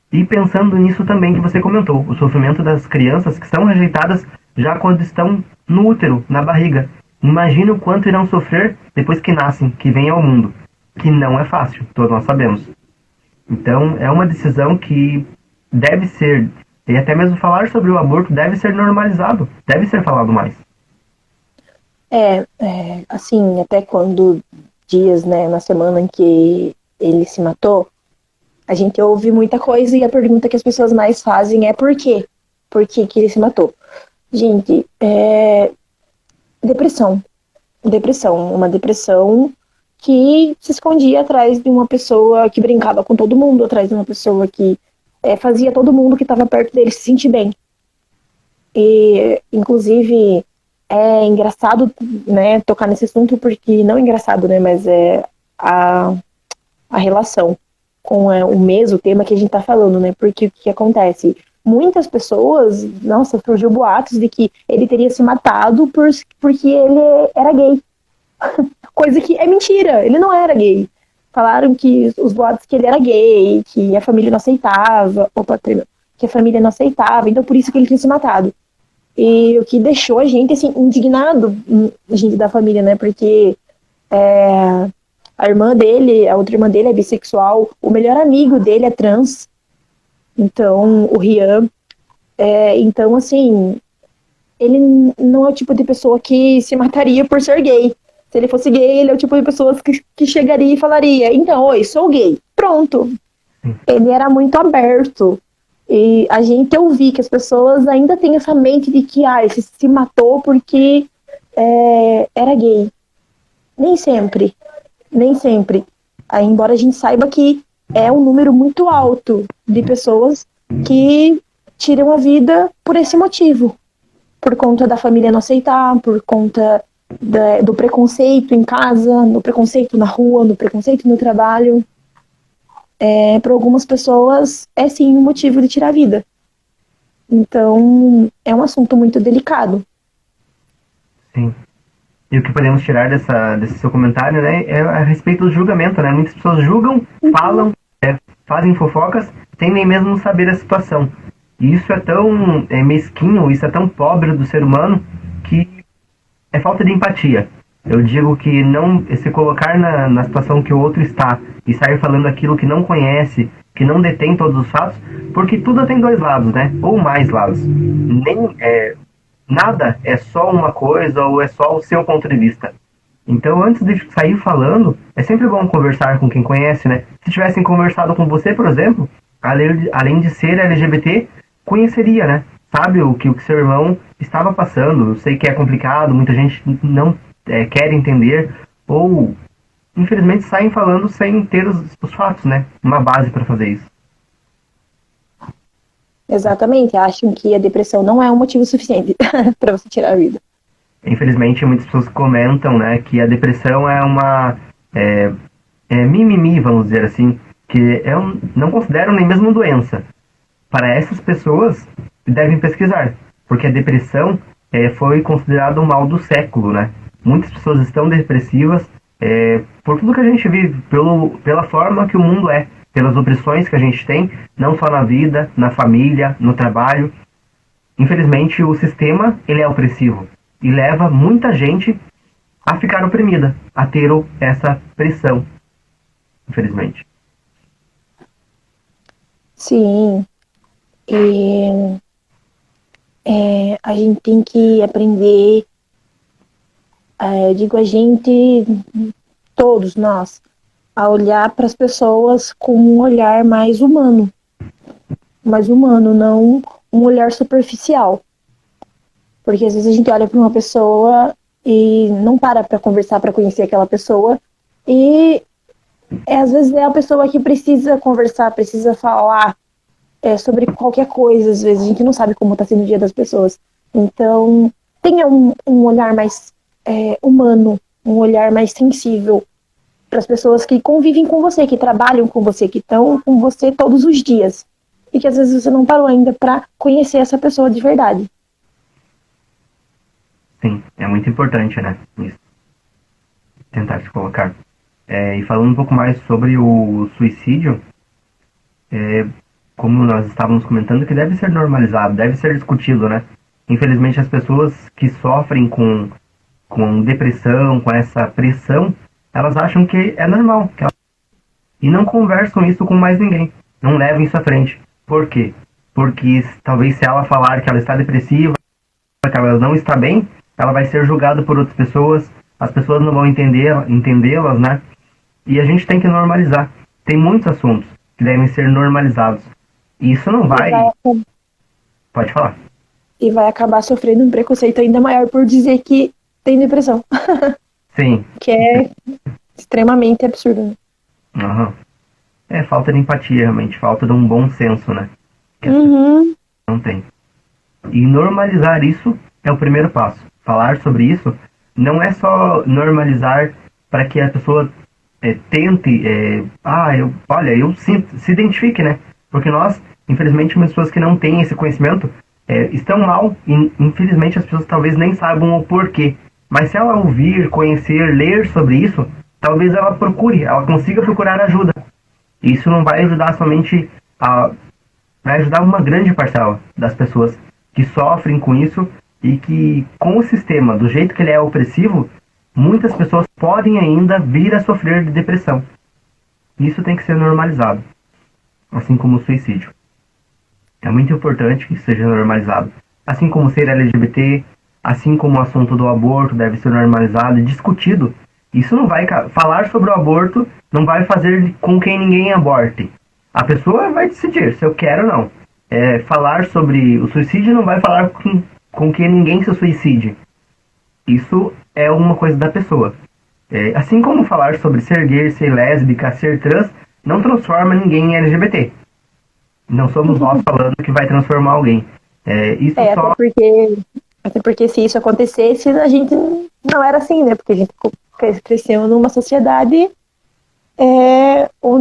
E pensando nisso também que você comentou, o sofrimento das crianças que são rejeitadas já quando estão no útero, na barriga. Imagine o quanto irão sofrer depois que nascem, que vêm ao mundo. Que não é fácil, todos nós sabemos. Então, é uma decisão que deve ser, e até mesmo falar sobre o aborto deve ser normalizado, deve ser falado mais. Assim, até quando dias, né, na semana em que ele se matou, a gente ouve muita coisa e a pergunta que as pessoas mais fazem é por quê? Por que que ele se matou? Gente, depressão. Uma depressão que se escondia atrás de uma pessoa que brincava com todo mundo, atrás de uma pessoa que fazia todo mundo que estava perto dele se sentir bem. E, inclusive, é engraçado, né, tocar nesse assunto, porque não é engraçado, né, mas é a relação com o tema que a gente tá falando, né, porque o que acontece? Muitas pessoas, nossa, surgiu boatos de que ele teria se matado porque ele era gay. Coisa que é mentira, ele não era gay. Falaram que os boatos que ele era gay, que a família não aceitava, que a família não aceitava, então por isso que ele tinha se matado. E o que deixou a gente, assim, indignado, a gente da família, né, porque a irmã dele, a outra irmã dele é bissexual, o melhor amigo dele é trans, então, o Rian, então, assim, ele não é o tipo de pessoa que se mataria por ser gay. Se ele fosse gay, ele é o tipo de pessoa que chegaria e falaria, então, oi, sou gay. Pronto. Ele era muito aberto. E a gente ouvi que as pessoas ainda têm essa mente de que ele se matou porque era gay. Nem sempre. Nem sempre. Embora a gente saiba que é um número muito alto de pessoas que tiram a vida por esse motivo. Por conta da família não aceitar, por conta do preconceito em casa, no preconceito na rua, no preconceito no trabalho. para algumas pessoas é sim um motivo de tirar a vida. Então, é um assunto muito delicado. Sim. E o que podemos tirar desse seu comentário, né, é a respeito do julgamento, né? Muitas pessoas julgam, falam, fazem fofocas, sem nem mesmo saber a situação. E isso é tão mesquinho, isso é tão pobre do ser humano, que é falta de empatia. Eu digo que não se colocar na situação que o outro está e sair falando aquilo que não conhece, que não detém todos os fatos, porque tudo tem dois lados, né? Ou mais lados. Nada é só uma coisa ou é só o seu ponto de vista. Então, antes de sair falando, é sempre bom conversar com quem conhece, né? Se tivessem conversado com você, por exemplo, além de ser LGBT, conheceria, né? Sabe o que seu irmão estava passando. Eu sei que é complicado, muita gente não quer entender, ou, infelizmente, saem falando sem ter os fatos, né? Uma base para fazer isso. Exatamente, acham que a depressão não é um motivo suficiente para você tirar a vida. Infelizmente, muitas pessoas comentam, né, que a depressão é uma mimimi, vamos dizer assim, que não consideram nem mesmo doença. Para essas pessoas, devem pesquisar, porque a depressão foi considerado o mal do século, né? Muitas pessoas estão depressivas por tudo que a gente vive, pela forma que o mundo é, pelas opressões que a gente tem, não só na vida, na família, no trabalho. Infelizmente, o sistema ele é opressivo e leva muita gente a ficar oprimida, a ter essa pressão, infelizmente. Sim, e a gente tem que aprender, eu digo a gente, todos nós, a olhar para as pessoas com um olhar mais humano, não um olhar superficial. Porque às vezes a gente olha para uma pessoa e não para conversar, para conhecer aquela pessoa, e às vezes é a pessoa que precisa conversar, precisa falar sobre qualquer coisa. Às vezes a gente não sabe como está sendo o dia das pessoas. Então, tenha um olhar mais humano, um olhar mais sensível para as pessoas que convivem com você, que trabalham com você, que estão com você todos os dias. E que às vezes você não parou ainda para conhecer essa pessoa de verdade. Sim, é muito importante, né? Isso. Tentar se colocar. E falando um pouco mais sobre o suicídio, como nós estávamos comentando, que deve ser normalizado, deve ser discutido, né? Infelizmente, as pessoas que sofrem com depressão, com essa pressão, elas acham que é normal. E não conversam isso com mais ninguém. Não levam isso à frente. Por quê? Porque talvez se ela falar que ela está depressiva, que ela não está bem, ela vai ser julgada por outras pessoas, as pessoas não vão entendê-las, né? E a gente tem que normalizar. Tem muitos assuntos que devem ser normalizados. E isso não vai... Pode falar. E vai acabar sofrendo um preconceito ainda maior por dizer que tem depressão. Sim. Que é extremamente absurdo. Uhum. Falta de empatia, realmente. Falta de um bom senso, né? Que não tem. E normalizar isso é o primeiro passo. Falar sobre isso não é só normalizar para que a pessoa tente... eu se identifique, né? Porque nós, infelizmente, as pessoas que não têm esse conhecimento estão mal. E, infelizmente, as pessoas talvez nem saibam o porquê. Mas se ela ouvir, conhecer, ler sobre isso, talvez ela consiga procurar ajuda. Isso não vai ajudar somente vai ajudar uma grande parcela das pessoas que sofrem com isso e que, com o sistema, do jeito que ele é opressivo, muitas pessoas podem ainda vir a sofrer de depressão. Isso tem que ser normalizado, assim como o suicídio. É muito importante que isso seja normalizado. Assim como ser LGBT, assim como o assunto do aborto deve ser normalizado e discutido. Isso não vai... Falar sobre o aborto não vai fazer com que ninguém aborte. A pessoa vai decidir se eu quero ou não. Falar sobre o suicídio não vai falar com que ninguém se suicide. Isso é uma coisa da pessoa. Assim como falar sobre ser gay, ser lésbica, ser trans, não transforma ninguém em LGBT. Não somos nós falando que vai transformar alguém. Isso só... Até porque se isso acontecesse, a gente não era assim, né? Porque a gente cresceu numa sociedade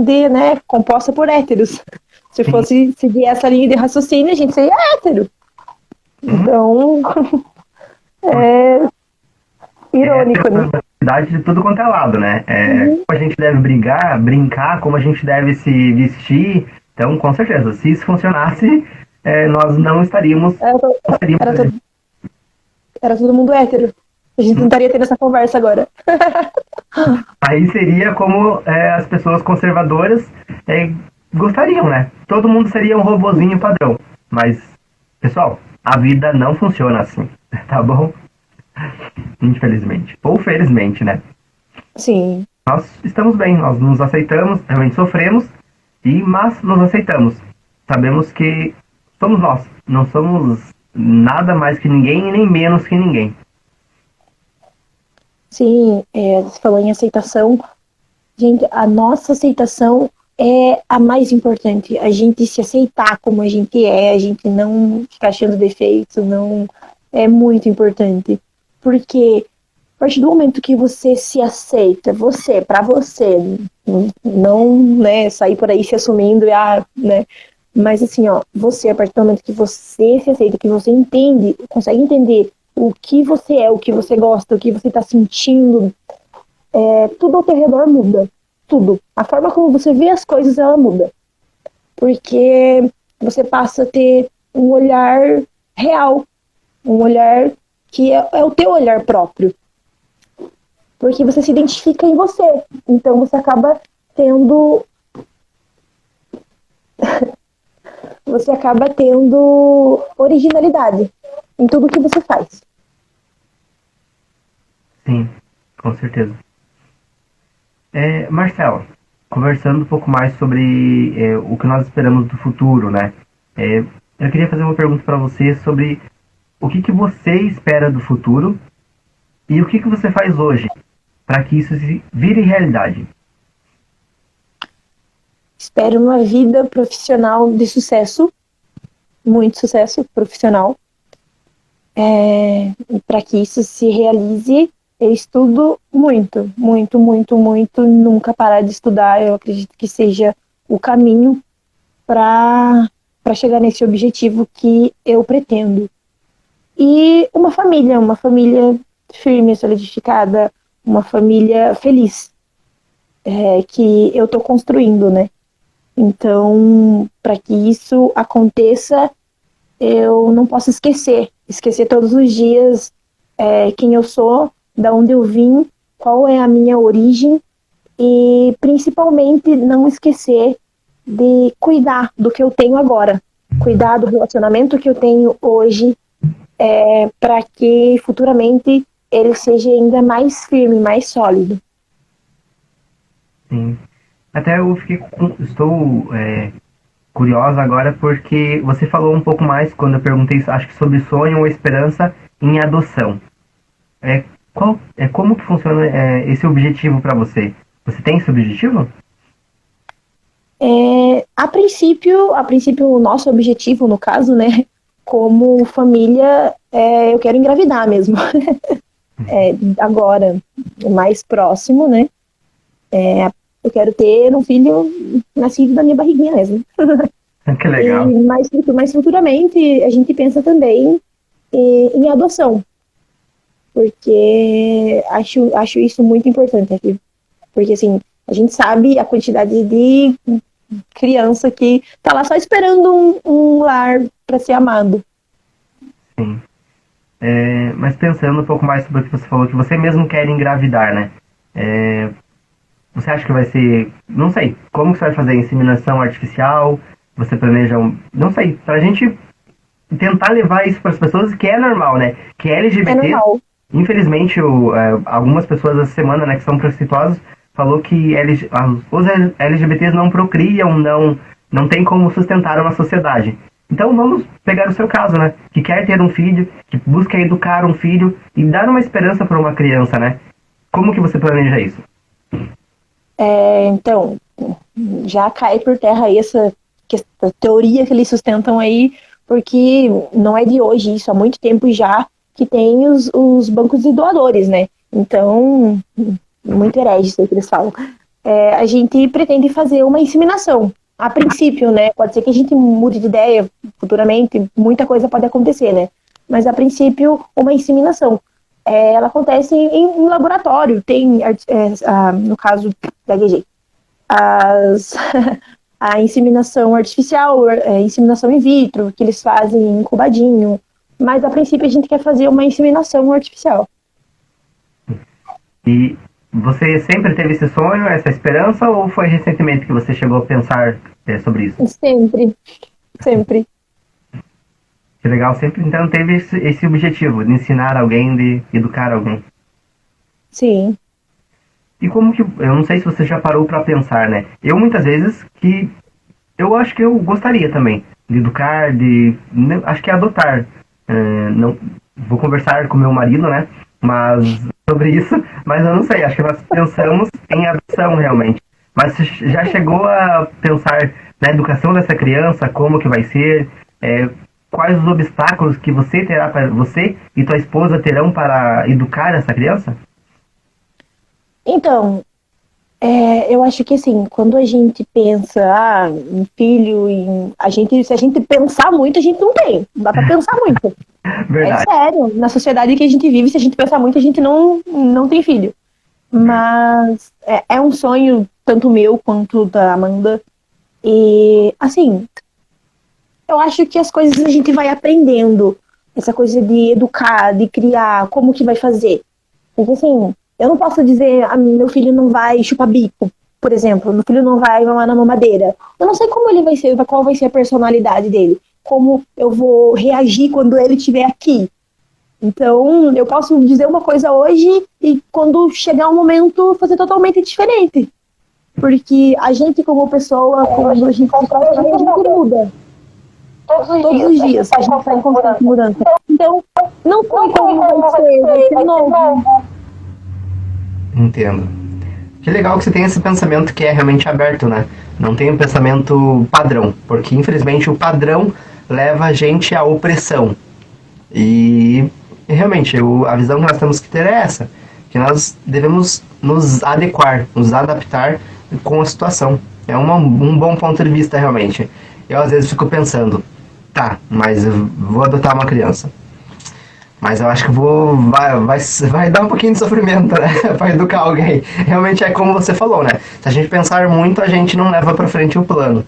de, né, composta por héteros. Se Sim. fosse seguir essa linha de raciocínio, a gente seria hétero. Então, é irônico, né? De tudo quanto é lado, né? Como a gente deve brincar, como a gente deve se vestir. Então, com certeza, se isso funcionasse, nós não estaríamos. Era todo mundo hétero. A gente não estaria tendo essa conversa agora. Aí seria como as pessoas conservadoras gostariam, né? Todo mundo seria um robozinho padrão. Mas, pessoal, a vida não funciona assim, tá bom? Infelizmente. Ou felizmente, né? Sim. Nós estamos bem, nós nos aceitamos, realmente sofremos, mas nos aceitamos. Sabemos que somos nós, não somos nada mais que ninguém e nem menos que ninguém. Sim, você falou em aceitação. Gente, a nossa aceitação é a mais importante. A gente se aceitar como a gente é, a gente não ficar achando defeitos, não é muito importante. Porque a partir do momento que você se aceita, você, pra você, não, né, sair por aí se assumindo, né, mas assim, ó, você, a partir do momento que você se aceita, que você entende, consegue entender o que você é, o que você gosta, o que você tá sentindo, tudo ao teu redor muda. Tudo. A forma como você vê as coisas, ela muda. Porque você passa a ter um olhar real, um olhar que é o teu olhar próprio. Porque você se identifica em você. Então você acaba tendo... você acaba tendo originalidade em tudo que você faz. Sim, com certeza. Marcela, conversando um pouco mais sobre o que nós esperamos do futuro, né? Eu queria fazer uma pergunta para você sobre o que você espera do futuro e o que você faz hoje para que isso se vire realidade. Espero uma vida profissional de sucesso, muito sucesso profissional. Para que isso se realize, eu estudo muito, muito, muito, muito, nunca parar de estudar. Eu acredito que seja o caminho para chegar nesse objetivo que eu pretendo. E uma família firme, solidificada, uma família feliz, que eu estou construindo, né? Então, para que isso aconteça, eu não posso esquecer todos os dias quem eu sou, da onde eu vim, qual é a minha origem e principalmente não esquecer de cuidar do que eu tenho agora, cuidar do relacionamento que eu tenho hoje, para que futuramente ele seja ainda mais firme, mais sólido. Sim. Até eu estou curiosa agora porque você falou um pouco mais quando eu perguntei, acho que sobre sonho ou esperança em adoção. Como que funciona esse objetivo para você? Você tem esse objetivo? A princípio, o nosso objetivo, no caso, né, como família, eu quero engravidar mesmo. Agora, mais próximo, né, eu quero ter um filho nascido da minha barriguinha mesmo. Que legal. Mas futuramente a gente pensa também em adoção. Porque acho isso muito importante aqui. Porque assim, a gente sabe a quantidade de criança que tá lá só esperando um lar para ser amado. Sim. Mas pensando um pouco mais sobre o que você falou, que você mesmo quer engravidar, né? Você acha que vai ser... Não sei. Como que você vai fazer? Inseminação artificial? Você planeja não sei. Pra gente tentar levar isso para as pessoas, que é normal, né? Que é LGBT... É normal. Infelizmente, algumas pessoas essa semana, né, que são preconceituosas, falou que os LGBTs não procriam, não tem como sustentar uma sociedade. Então vamos pegar o seu caso, né? Que quer ter um filho, que busca educar um filho e dar uma esperança para uma criança, né? Como que você planeja isso? Então, já cai por terra aí essa teoria que eles sustentam aí, porque não é de hoje isso, há muito tempo já que tem os bancos de doadores, né? Então, muito herege isso aí que eles falam. a gente pretende fazer uma inseminação. A princípio, né? Pode ser que a gente mude de ideia futuramente, muita coisa pode acontecer, né? Mas a princípio, uma inseminação. Ela acontece em laboratório, tem, no caso, gaguejei, a inseminação artificial, inseminação in vitro, que eles fazem incubadinho, mas a princípio a gente quer fazer uma inseminação artificial. E você sempre teve esse sonho, essa esperança, ou foi recentemente que você chegou a pensar sobre isso? Sempre. Que legal, sempre então teve esse objetivo, de ensinar alguém, de educar alguém. Sim. E como que, eu não sei se você já parou para pensar, né? Eu muitas vezes eu acho que eu gostaria também de educar, acho que adotar. Não, vou conversar com meu marido, né? Mas sobre isso, mas eu não sei, acho que nós pensamos em adoção realmente. Mas você já chegou a pensar na educação dessa criança, como que vai ser? Quais os obstáculos que você e tua esposa terão para educar essa criança? Então, eu acho que assim, quando a gente pensa em filho, se a gente pensar muito, a gente não tem. Não dá pra pensar muito. Verdade. É sério, na sociedade que a gente vive, se a gente pensar muito, a gente não tem filho. Mas é um sonho, tanto meu quanto da Amanda. E, assim, eu acho que as coisas a gente vai aprendendo. Essa coisa de educar, de criar, como que vai fazer. Porque, assim, eu não posso dizer, meu filho não vai chupar bico, por exemplo. Meu filho não vai mamar na mamadeira. Eu não sei como ele vai ser, qual vai ser a personalidade dele. Como eu vou reagir quando ele estiver aqui. Então, eu posso dizer uma coisa hoje e quando chegar um momento fazer totalmente diferente. Porque a gente como pessoa, quando a gente se faz, a gente muda. Todos os dias, a gente está em constante mudança. Então, não sei como vai ser novo. Entendo. Que legal que você tem esse pensamento que é realmente aberto, né? Não tem um pensamento padrão, porque infelizmente o padrão leva a gente à opressão. E realmente, a visão que nós temos que ter é essa, que nós devemos nos adequar, nos adaptar com a situação. É um bom ponto de vista, realmente. Eu às vezes fico pensando, tá, mas eu vou adotar uma criança. Mas eu acho que vai dar um pouquinho de sofrimento, né? Para educar alguém. Realmente é como você falou, né? Se a gente pensar muito, a gente não leva para frente o plano.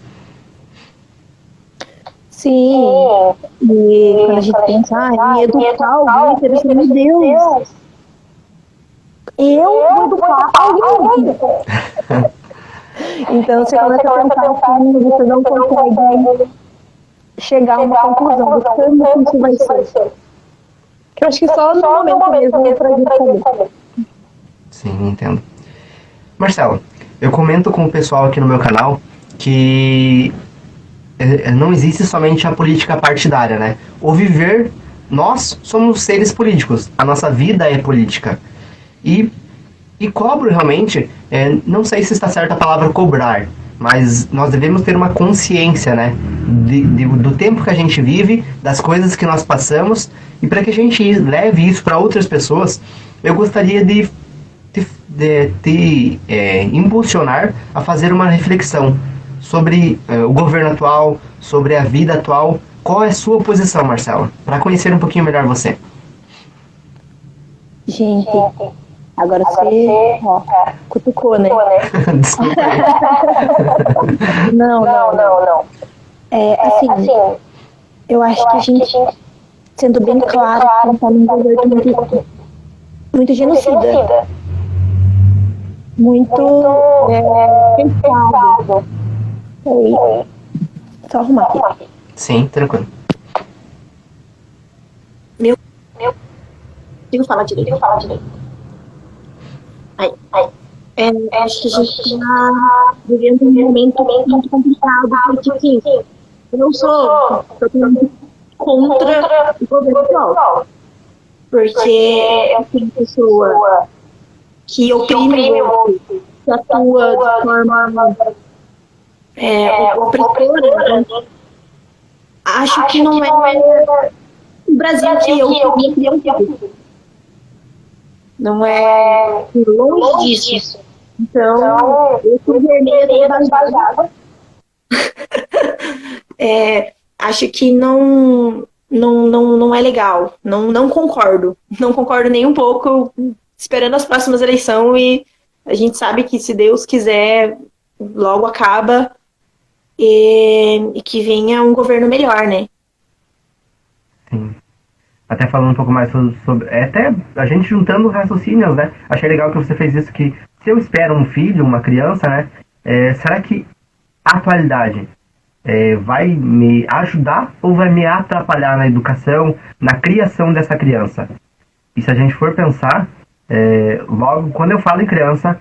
Sim. E quando a gente pensa em educar alguém, você pensa, meu Deus, eu vou educar alguém. Então você começa a pensar assim, você não consegue chegar a uma conclusão do como isso vai ser. Eu acho que só no momento mesmo pra gente saber. Sim, entendo. Marcelo, eu comento com o pessoal aqui no meu canal que não existe somente a política partidária, né? Nós somos seres políticos, a nossa vida é política. E cobro realmente, não sei se está certa a palavra cobrar, mas nós devemos ter uma consciência, né? Do tempo que a gente vive, das coisas que nós passamos, e para que a gente leve isso para outras pessoas, eu gostaria de impulsionar a fazer uma reflexão sobre o governo atual, sobre a vida atual. Qual é a sua posição, Marcela? Para conhecer um pouquinho melhor você. Gente, agora você cutucou, né? Desculpa. Não. Assim, eu acho que a gente, sendo bem claro, está num governo muito genocida. Muito pensado. Oi. Só arrumar aqui. Sim, tranquilo. Deixa eu falar direito. Aí. Acho que a gente está vivendo um momento muito complicado, porque assim, eu não sou totalmente contra o governo atual. Porque tem pessoa que oprime o outro, que atua de forma opressora, né? Acho que não é o Brasil que eu queria criar um filho. Não é longe disso. Então, esse vermelho é embasado. Acho que não é legal. Não concordo. Não concordo nem um pouco. Esperando as próximas eleições e a gente sabe que se Deus quiser, logo acaba e que venha um governo melhor, né? Sim. Até falando um pouco mais sobre até a gente juntando raciocínios, né? Achei legal que você fez isso, que se eu espero um filho, uma criança, né? Será que a atualidade vai me ajudar ou vai me atrapalhar na educação, na criação dessa criança? E se a gente for pensar, logo, quando eu falo em criança,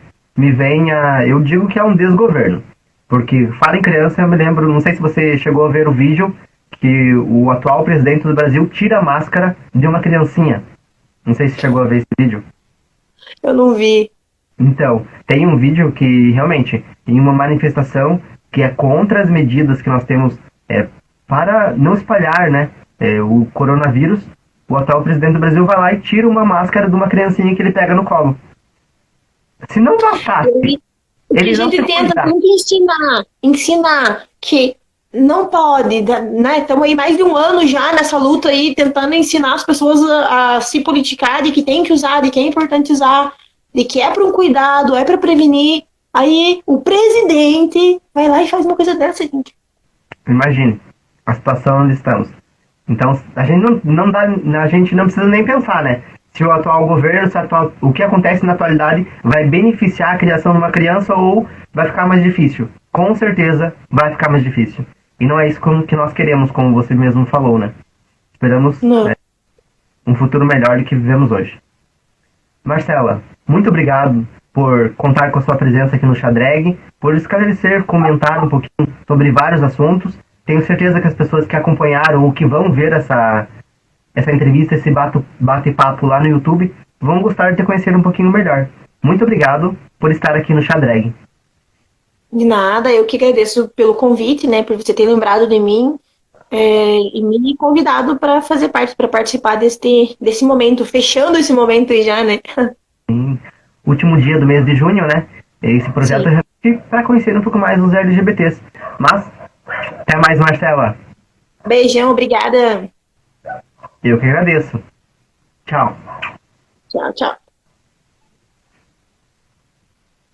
eu digo que é um desgoverno. Porque fala em criança, eu me lembro, não sei se você chegou a ver o vídeo, que o atual presidente do Brasil tira a máscara de uma criancinha. Não sei se chegou a ver esse vídeo. Eu não vi. Então, tem um vídeo que realmente, em uma manifestação que é contra as medidas que nós temos para não espalhar, né, o coronavírus, o atual presidente do Brasil vai lá e tira uma máscara de uma criancinha que ele pega no colo. Se não bastasse, a gente tenta ensinar que não pode, né? Estamos aí mais de um ano já nessa luta aí, tentando ensinar as pessoas a se politicar, de que tem que usar, de que é importante usar, de que é para um cuidado, é para prevenir. Aí o presidente vai lá e faz uma coisa dessa, gente. Imagine a situação onde estamos. Então, a gente não precisa nem pensar, né? Se o atual governo, o que acontece na atualidade vai beneficiar a criação de uma criança ou vai ficar mais difícil. Com certeza vai ficar mais difícil. E não é isso que nós queremos, como você mesmo falou, né? Esperamos um futuro melhor do que vivemos hoje. Marcela, muito obrigado por contar com a sua presença aqui no Xadreg, por esclarecer, comentar um pouquinho sobre vários assuntos. Tenho certeza que as pessoas que acompanharam ou que vão ver essa entrevista, esse bate-papo lá no YouTube, vão gostar de te conhecer um pouquinho melhor. Muito obrigado por estar aqui no Xadreg. De nada, eu que agradeço pelo convite, né, por você ter lembrado de mim e me convidado para fazer parte, para participar desse momento, fechando esse momento aí já, né? Sim. Último dia do mês de junho, né? Esse projeto é para conhecer um pouco mais os LGBTs. Mas, até mais, Marcela. Beijão, obrigada. Eu que agradeço. Tchau. Tchau, tchau.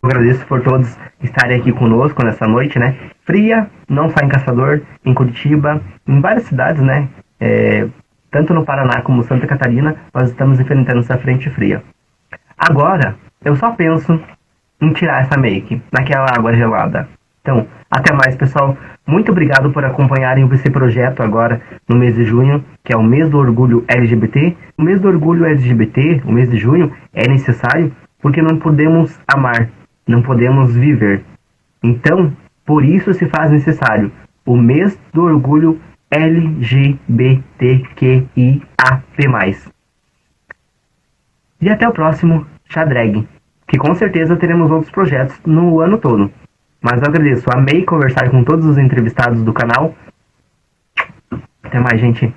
Eu agradeço por todos estarem aqui conosco nessa noite, né? Fria, não só em Caçador, em Curitiba, em várias cidades, né? Tanto no Paraná como Santa Catarina, nós estamos enfrentando essa frente fria. Agora, eu só penso em tirar essa make naquela água gelada. Então, até mais, pessoal. Muito obrigado por acompanharem esse projeto agora no mês de junho, que é o mês do orgulho LGBT. O mês do orgulho LGBT, o mês de junho, é necessário porque não podemos amar, não podemos viver. Então, por isso se faz necessário o mês do orgulho LGBTQIAP+. E até o próximo Xadreg, que com certeza teremos outros projetos no ano todo. Mas eu agradeço, amei conversar com todos os entrevistados do canal. Até mais, gente.